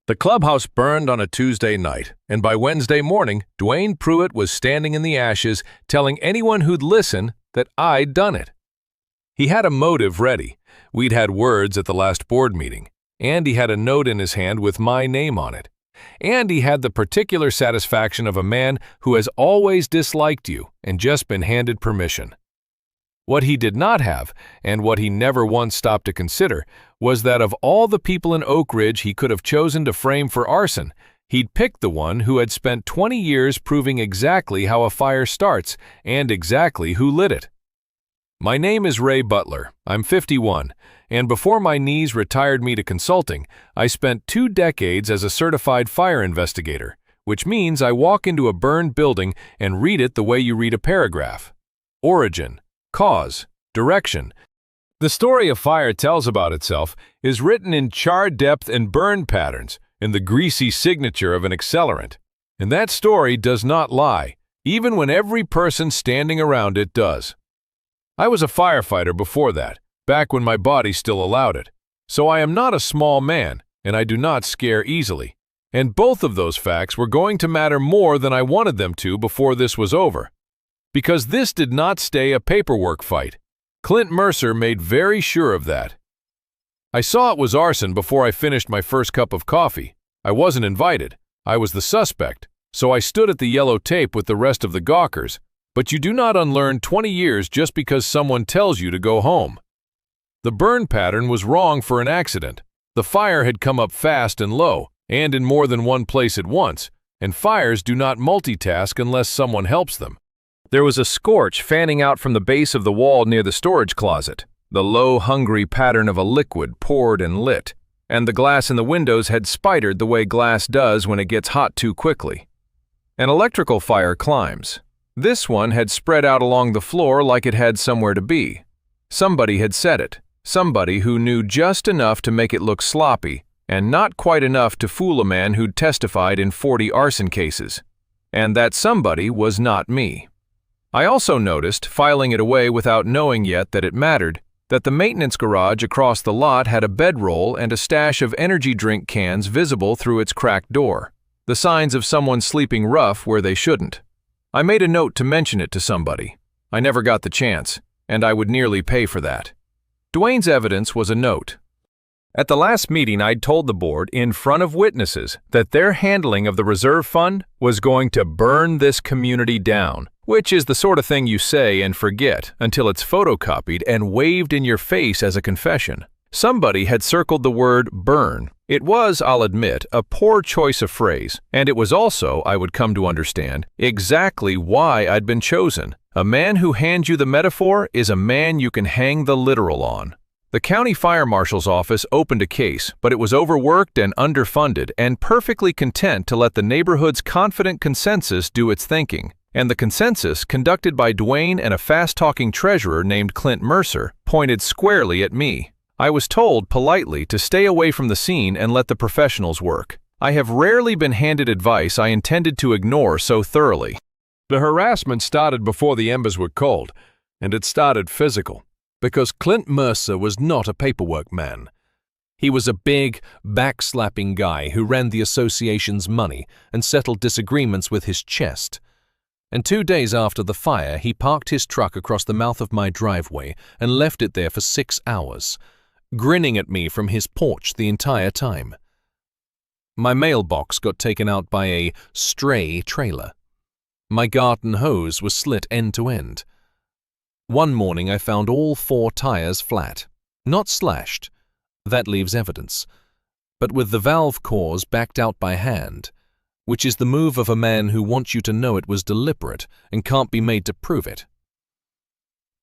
The clubhouse burned on a Tuesday night, and by Wednesday morning, Duane Prewitt was standing in the ashes, telling anyone who'd listen that I'd done it. He had a motive ready. We'd had words at the last board meeting, and he had a note in his hand with my name on it. And he had the particular satisfaction of a man who has always disliked you and just been handed permission. What he did not have, and what he never once stopped to consider, was that of all the people in Oak Ridge he could have chosen to frame for arson, he'd picked the one who had spent 20 years proving exactly how a fire starts and exactly who lit it. My name is Ray Butler. I'm 51, and before my knees retired me to consulting, I spent 2 decades as a certified fire investigator, which means I walk into a burned building and read it the way you read a paragraph. Origin, cause, direction. The story a fire tells about itself is written in char depth and burn patterns, in the greasy signature of an accelerant. And that story does not lie, even when every person standing around it does. I was a firefighter before that, back when my body still allowed it. So I am not a small man, and I do not scare easily. And both of those facts were going to matter more than I wanted them to before this was over. Because this did not stay a paperwork fight. Clint Mercer made very sure of that. I saw it was arson before I finished my first cup of coffee. I wasn't invited. I was the suspect, so I stood at the yellow tape with the rest of the gawkers. But you do not unlearn 20 years just because someone tells you to go home. The burn pattern was wrong for an accident. The fire had come up fast and low, and in more than one place at once, and fires do not multitask unless someone helps them. There was a scorch fanning out from the base of the wall near the storage closet, the low, hungry pattern of a liquid poured and lit, and the glass in the windows had spidered the way glass does when it gets hot too quickly. An electrical fire climbs. This one had spread out along the floor like it had somewhere to be. Somebody had set it, somebody who knew just enough to make it look sloppy, and not quite enough to fool a man who'd testified in 40 arson cases. And that somebody was not me. I also noticed, filing it away without knowing yet that it mattered, that the maintenance garage across the lot had a bedroll and a stash of energy drink cans visible through its cracked door, the signs of someone sleeping rough where they shouldn't. I made a note to mention it to somebody. I never got the chance, and I would nearly pay for that. Duane's evidence was a note. At the last meeting, I'd told the board, in front of witnesses, that their handling of the reserve fund was going to burn this community down, which is the sort of thing you say and forget until it's photocopied and waved in your face as a confession. Somebody had circled the word burn. It was, I'll admit, a poor choice of phrase, and it was also, I would come to understand, exactly why I'd been chosen. A man who hands you the metaphor is a man you can hang the literal on. The county fire marshal's office opened a case, but it was overworked and underfunded and perfectly content to let the neighborhood's confident consensus do its thinking. And the consensus, conducted by Duane and a fast-talking treasurer named Clint Mercer, pointed squarely at me. I was told politely to stay away from the scene and let the professionals work. I have rarely been handed advice I intended to ignore so thoroughly. The harassment started before the embers were cold, and it started physical, because Clint Mercer was not a paperwork man. He was a big, backslapping guy who ran the association's money and settled disagreements with his chest. And 2 days after the fire, he parked his truck across the mouth of my driveway and left it there for 6 hours, grinning at me from his porch the entire time. My mailbox got taken out by a stray trailer. My garden hose was slit end to end. One morning I found all 4 tires flat, not slashed. That leaves evidence. But with the valve cores backed out by hand, which is the move of a man who wants you to know it was deliberate and can't be made to prove it.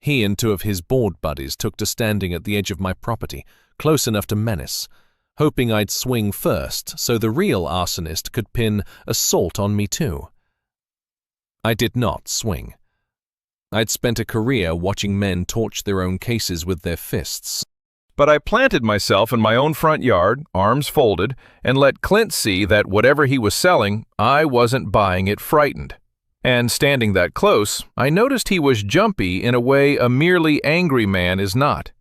He and 2 of his board buddies took to standing at the edge of my property, close enough to menace, hoping I'd swing first so the real arsonist could pin assault on me too. I did not swing. I'd spent a career watching men torch their own cases with their fists. But I planted myself in my own front yard, arms folded, and let Clint see that whatever he was selling, I wasn't buying it frightened. And standing that close, I noticed he was jumpy in a way a merely angry man is not.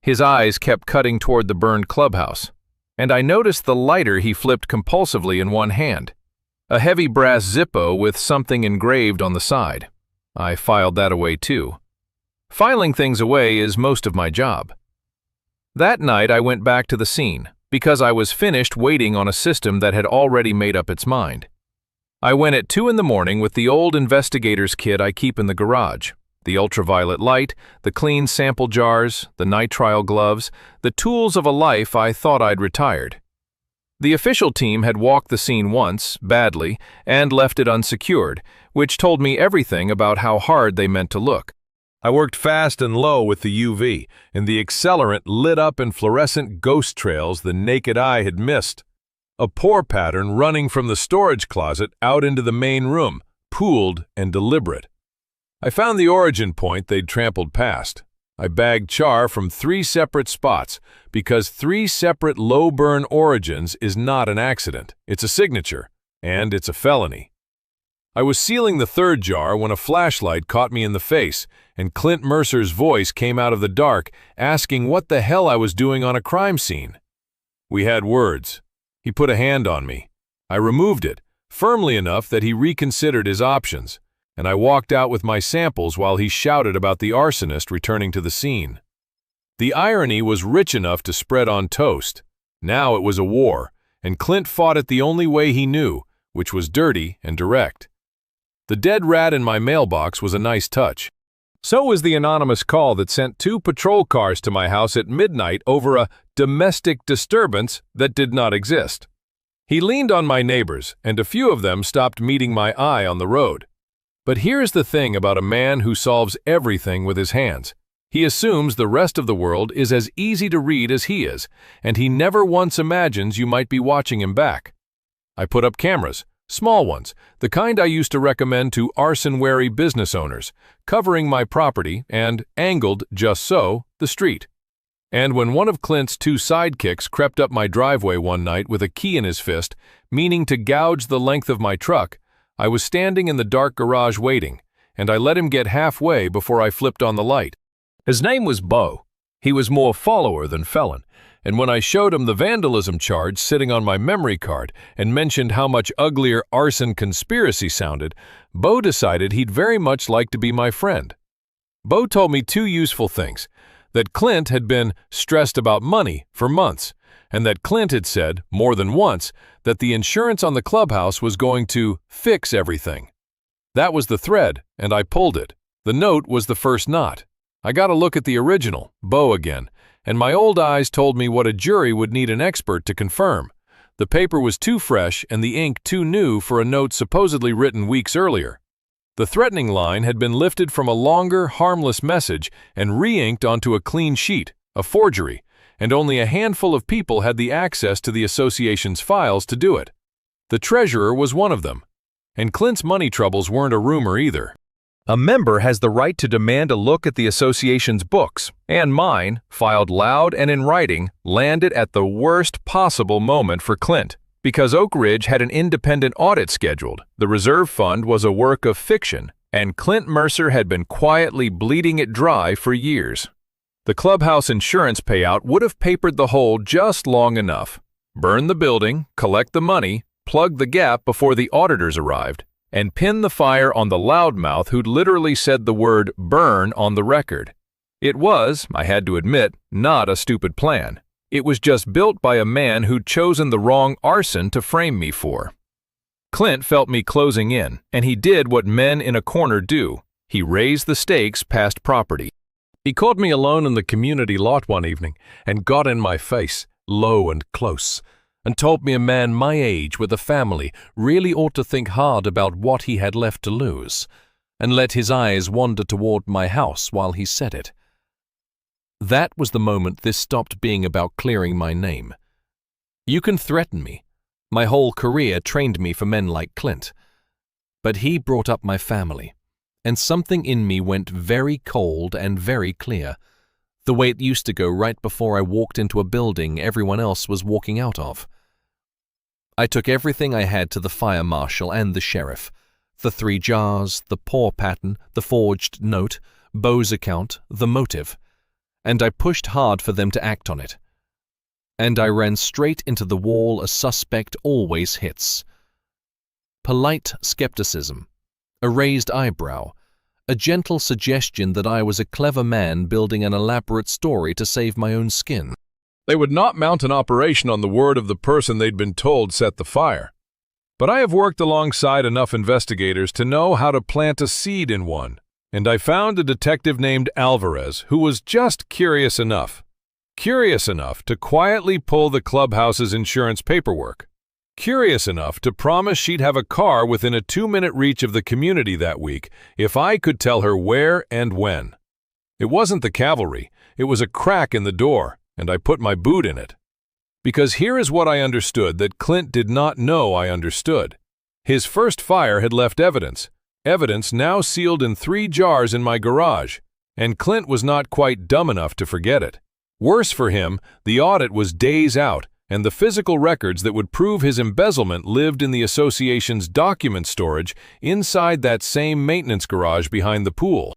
His eyes kept cutting toward the burned clubhouse. and I noticed the lighter he flipped compulsively in one hand. A heavy brass Zippo with something engraved on the side. I filed that away too. Filing things away is most of my job. That night I went back to the scene, because I was finished waiting on a system that had already made up its mind. I went at 2 in the morning with the old investigator's kit I keep in the garage. The ultraviolet light, the clean sample jars, the nitrile gloves, the tools of a life I thought I'd retired. The official team had walked the scene once, badly, and left it unsecured, which told me everything about how hard they meant to look. I worked fast and low with the UV, and the accelerant lit up in fluorescent ghost trails the naked eye had missed. A pour pattern running from the storage closet out into the main room, pooled and deliberate. I found the origin point they'd trampled past. I bagged char from 3 separate spots, because 3 separate low-burn origins is not an accident. It's a signature, and it's a felony. I was sealing the 3rd jar when a flashlight caught me in the face, and Clint Mercer's voice came out of the dark, asking what the hell I was doing on a crime scene. We had words. He put a hand on me. I removed it, firmly enough that he reconsidered his options, and I walked out with my samples while he shouted about the arsonist returning to the scene. The irony was rich enough to spread on toast. Now it was a war, and Clint fought it the only way he knew, which was dirty and direct. The dead rat in my mailbox was a nice touch. So was the anonymous call that sent 2 patrol cars to my house at midnight over a domestic disturbance that did not exist. He leaned on my neighbors, and a few of them stopped meeting my eye on the road. But here's the thing about a man who solves everything with his hands. He assumes the rest of the world is as easy to read as he is, and he never once imagines you might be watching him back. I put up cameras, small ones, the kind I used to recommend to arson-wary business owners, covering my property and, angled just so, the street. And when one of Clint's 2 sidekicks crept up my driveway one night with a key in his fist, meaning to gouge the length of my truck, I was standing in the dark garage waiting, and I let him get halfway before I flipped on the light. His name was Bo. He was more follower than felon, and when I showed him the vandalism charge sitting on my memory card and mentioned how much uglier arson conspiracy sounded, Bo decided he'd very much like to be my friend. Bo told me 2 useful things: that Clint had been stressed about money for months, and that Clint had said, more than once, that the insurance on the clubhouse was going to fix everything. That was the thread, and I pulled it. The note was the first knot. I got a look at the original, Bo again, and my old eyes told me what a jury would need an expert to confirm. The paper was too fresh and the ink too new for a note supposedly written weeks earlier. The threatening line had been lifted from a longer, harmless message and re-inked onto a clean sheet, a forgery, and only a handful of people had the access to the association's files to do it. The treasurer was one of them. And Clint's money troubles weren't a rumor either. A member has the right to demand a look at the association's books, and mine, filed loud and in writing, landed at the worst possible moment for Clint. Because Oak Ridge had an independent audit scheduled, the reserve fund was a work of fiction, and Clint Mercer had been quietly bleeding it dry for years. The clubhouse insurance payout would have papered the hole just long enough. Burn the building, collect the money, plug the gap before the auditors arrived, and pin the fire on the loudmouth who'd literally said the word burn on the record. It was, I had to admit, not a stupid plan. It was just built by a man who'd chosen the wrong arson to frame me for. Clint felt me closing in, and he did what men in a corner do. He raised the stakes past property. He caught me alone in the community lot one evening and got in my face, low and close, and told me a man my age with a family really ought to think hard about what he had left to lose, and let his eyes wander toward my house while he said it. That was the moment this stopped being about clearing my name. You can threaten me. My whole career trained me for men like Clint. But he brought up my family, and something in me went very cold and very clear, the way it used to go right before I walked into a building everyone else was walking out of. I took everything I had to the fire marshal and the sheriff, the 3 jars, the pour pattern, the forged note, Bo's account, the motive, and I pushed hard for them to act on it. and I ran straight into the wall a suspect always hits. Polite skepticism, a raised eyebrow, a gentle suggestion that I was a clever man building an elaborate story to save my own skin. They would not mount an operation on the word of the person they'd been told set the fire. But I have worked alongside enough investigators to know how to plant a seed in one, and I found a detective named Alvarez who was just curious enough to quietly pull the clubhouse's insurance paperwork, curious enough to promise she'd have a car within a 2-minute reach of the community that week if I could tell her where and when. It wasn't the cavalry, it was a crack in the door, and I put my boot in it. Because here is what I understood that Clint did not know I understood. His first fire had left evidence now sealed in 3 jars in my garage, and Clint was not quite dumb enough to forget it. Worse for him, the audit was days out, and the physical records that would prove his embezzlement lived in the association's document storage inside that same maintenance garage behind the pool.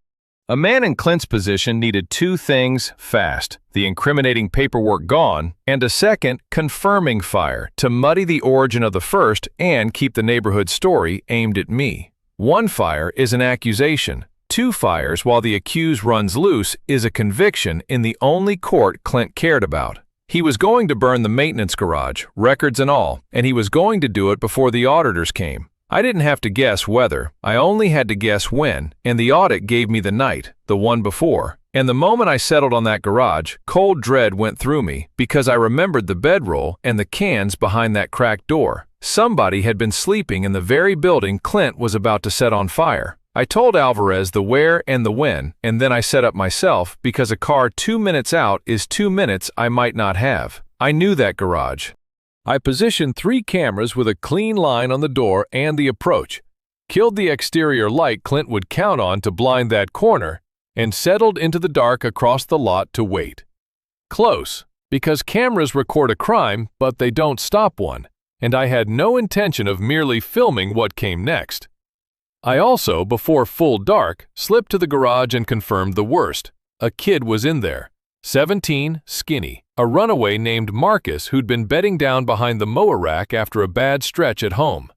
A man in Clint's position needed 2 things fast: the incriminating paperwork gone, and a second, confirming fire to muddy the origin of the first and keep the neighborhood story aimed at me. 1 fire is an accusation. 2 fires while the accused runs loose is a conviction in the only court Clint cared about. He was going to burn the maintenance garage, records and all, and he was going to do it before the auditors came. I didn't have to guess whether, I only had to guess when, and the audit gave me the night, the one before. And the moment I settled on that garage, cold dread went through me because I remembered the bedroll and the cans behind that cracked door. Somebody had been sleeping in the very building Clint was about to set on fire. I told Alvarez the where and the when, and then I set up myself because a car 2 minutes out is 2 minutes I might not have. I knew that garage. I positioned 3 cameras with a clean line on the door and the approach, killed the exterior light Clint would count on to blind that corner, and settled into the dark across the lot to wait. Close, because cameras record a crime, but they don't stop one, and I had no intention of merely filming what came next. I also, before full dark, slipped to the garage and confirmed the worst. A kid was in there. 17, skinny, a runaway named Marcus who'd been bedding down behind the mower rack after a bad stretch at home.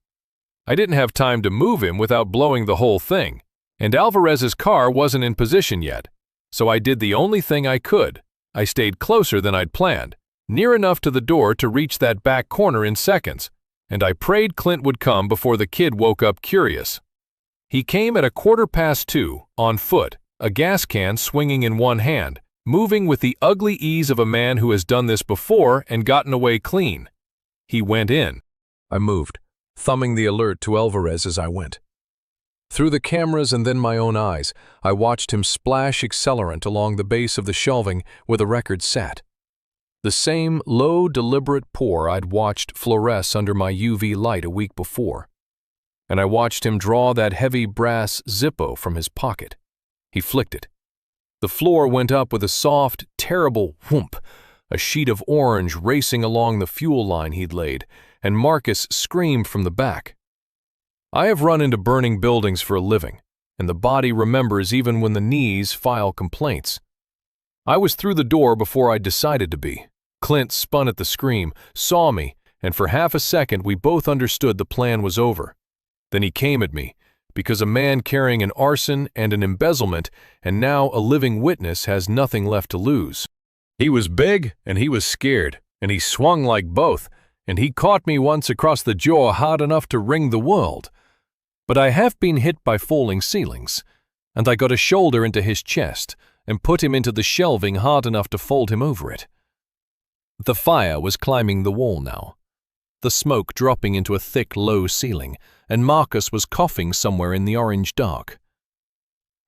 I didn't have time to move him without blowing the whole thing, and Alvarez's car wasn't in position yet, so I did the only thing I could. I stayed closer than I'd planned, near enough to the door to reach that back corner in seconds, and I prayed Clint would come before the kid woke up curious. He came at 2:15, on foot, a gas can swinging in one hand, moving with the ugly ease of a man who has done this before and gotten away clean. He went in. I moved, thumbing the alert to Alvarez as I went. Through the cameras and then my own eyes, I watched him splash accelerant along the base of the shelving where the record sat. The same low, deliberate pour I'd watched fluoresce under my UV light a week before. And I watched him draw that heavy brass Zippo from his pocket. He flicked it. The floor went up with a soft, terrible whoomp, a sheet of orange racing along the fuel line he'd laid, and Marcus screamed from the back. I have run into burning buildings for a living, and the body remembers even when the knees file complaints. I was through the door before I decided to be. Clint spun at the scream, saw me, and for half a second we both understood the plan was over. Then he came at me, because a man carrying an arson and an embezzlement and now a living witness has nothing left to lose. He was big and he was scared, and he swung like both, and he caught me once across the jaw hard enough to ring the world. But I have been hit by falling ceilings, and I got a shoulder into his chest and put him into the shelving hard enough to fold him over it. The fire was climbing the wall now, the smoke dropping into a thick, low ceiling, and Marcus was coughing somewhere in the orange dark.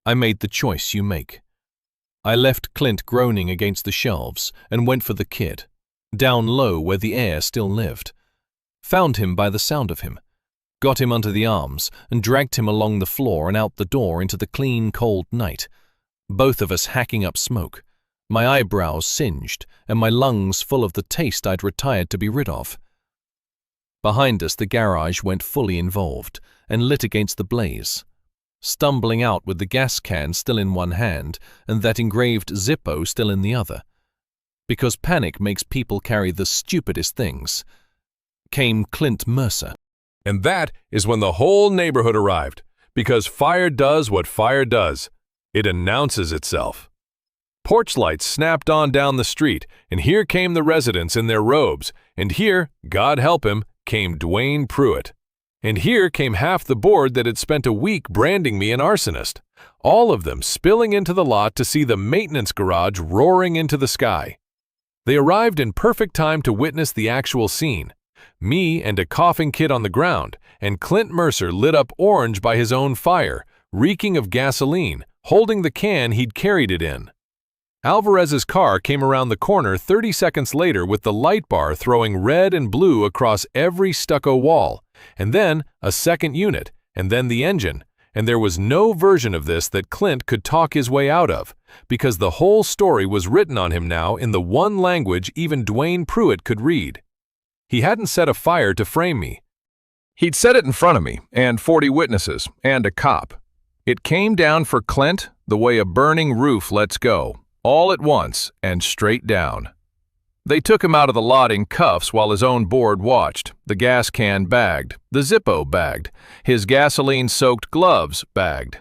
I made the choice you make. I left Clint groaning against the shelves and went for the kid, down low where the air still lived. Found him by the sound of him, got him under the arms, and dragged him along the floor and out the door into the clean, cold night, both of us hacking up smoke, my eyebrows singed and my lungs full of the taste I'd retired to be rid of. Behind us the garage went fully involved and lit against the blaze, stumbling out with the gas can still in one hand and that engraved Zippo still in the other. because panic makes people carry the stupidest things, came Clint Mercer. And that is when the whole neighborhood arrived, because fire does what fire does. It announces itself. Porch lights snapped on down the street, and here came the residents in their robes, and here, God help him, came Duane Prewitt. And here came half the board that had spent a week branding me an arsonist, all of them spilling into the lot to see the maintenance garage roaring into the sky. They arrived in perfect time to witness the actual scene. Me and a coughing kid on the ground, and Clint Mercer lit up orange by his own fire, reeking of gasoline, holding the can he'd carried it in. Alvarez's car came around the corner 30 seconds later with the light bar throwing red and blue across every stucco wall, and then a second unit, and then the engine, and there was no version of this that Clint could talk his way out of, because the whole story was written on him now in the one language even Duane Prewitt could read. He hadn't set a fire to frame me. He'd set it in front of me, and 40 witnesses, and a cop. It came down for Clint the way a burning roof lets go, all at once and straight down. They took him out of the lot in cuffs while his own board watched, the gas can bagged, the Zippo bagged, his gasoline-soaked gloves bagged.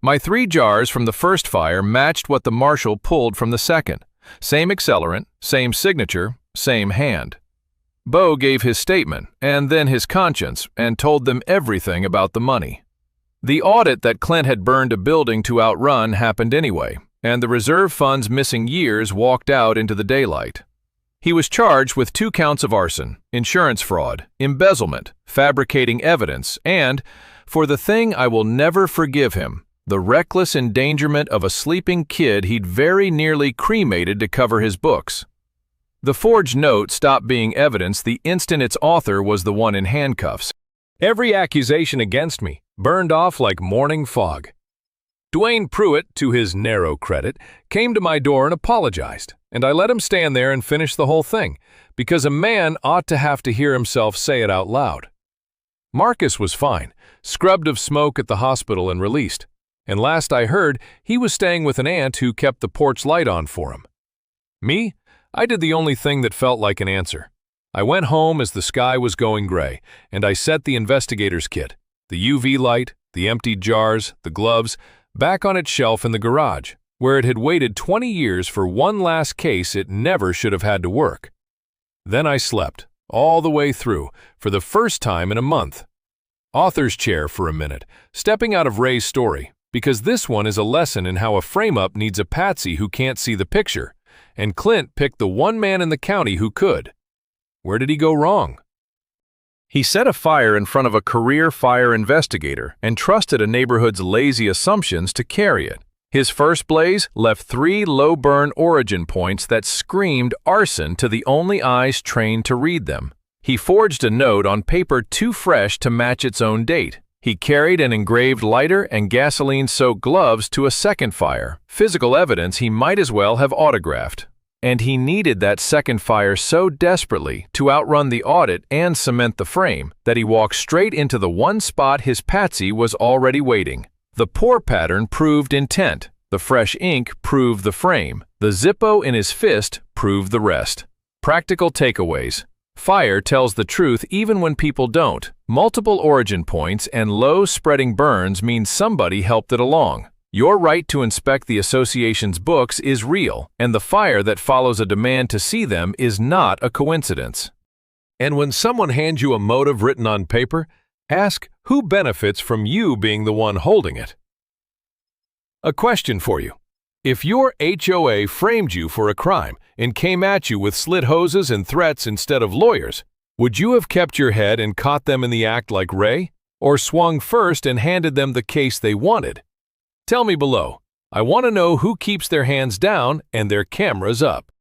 My 3 jars from the first fire matched what the marshal pulled from the second. Same accelerant, same signature, same hand. Bo gave his statement, and then his conscience, and told them everything about the money. The audit that Clint had burned a building to outrun happened anyway, and the reserve fund's missing years walked out into the daylight. He was charged with 2 counts of arson, insurance fraud, embezzlement, fabricating evidence, and, for the thing I will never forgive him, the reckless endangerment of a sleeping kid he'd very nearly cremated to cover his books. The forged note stopped being evidence the instant its author was the one in handcuffs. Every accusation against me burned off like morning fog. Duane Prewitt, to his narrow credit, came to my door and apologized, and I let him stand there and finish the whole thing, because a man ought to have to hear himself say it out loud. Marcus was fine, scrubbed of smoke at the hospital and released, and last I heard, he was staying with an aunt who kept the porch light on for him. Me? I did the only thing that felt like an answer. I went home as the sky was going gray, and I set the investigator's kit, the UV light, the emptied jars, the gloves, back on its shelf in the garage, where it had waited 20 years for one last case it never should have had to work. Then I slept, all the way through, for the first time in a month. Author's chair for a minute, stepping out of Ray's story, because this one is a lesson in how a frame-up needs a patsy who can't see the picture, and Clint picked the one man in the county who could. Where did he go wrong? He set a fire in front of a career fire investigator and trusted a neighborhood's lazy assumptions to carry it. His first blaze left 3 low-burn origin points that screamed arson to the only eyes trained to read them. He forged a note on paper too fresh to match its own date. He carried an engraved lighter and gasoline-soaked gloves to a second fire, physical evidence he might as well have autographed. And he needed that second fire so desperately to outrun the audit and cement the frame that he walked straight into the one spot his patsy was already waiting. The pour pattern proved intent, the fresh ink proved the frame, the Zippo in his fist proved the rest. Practical takeaways. Fire tells the truth even when people don't. Multiple origin points and low spreading burns mean somebody helped it along. Your right to inspect the association's books is real, and the fire that follows a demand to see them is not a coincidence. And when someone hands you a motive written on paper, ask who benefits from you being the one holding it. A question for you. If your HOA framed you for a crime and came at you with slit hoses and threats instead of lawyers, would you have kept your head and caught them in the act like Ray, or swung first and handed them the case they wanted? Tell me below. I want to know who keeps their hands down and their cameras up.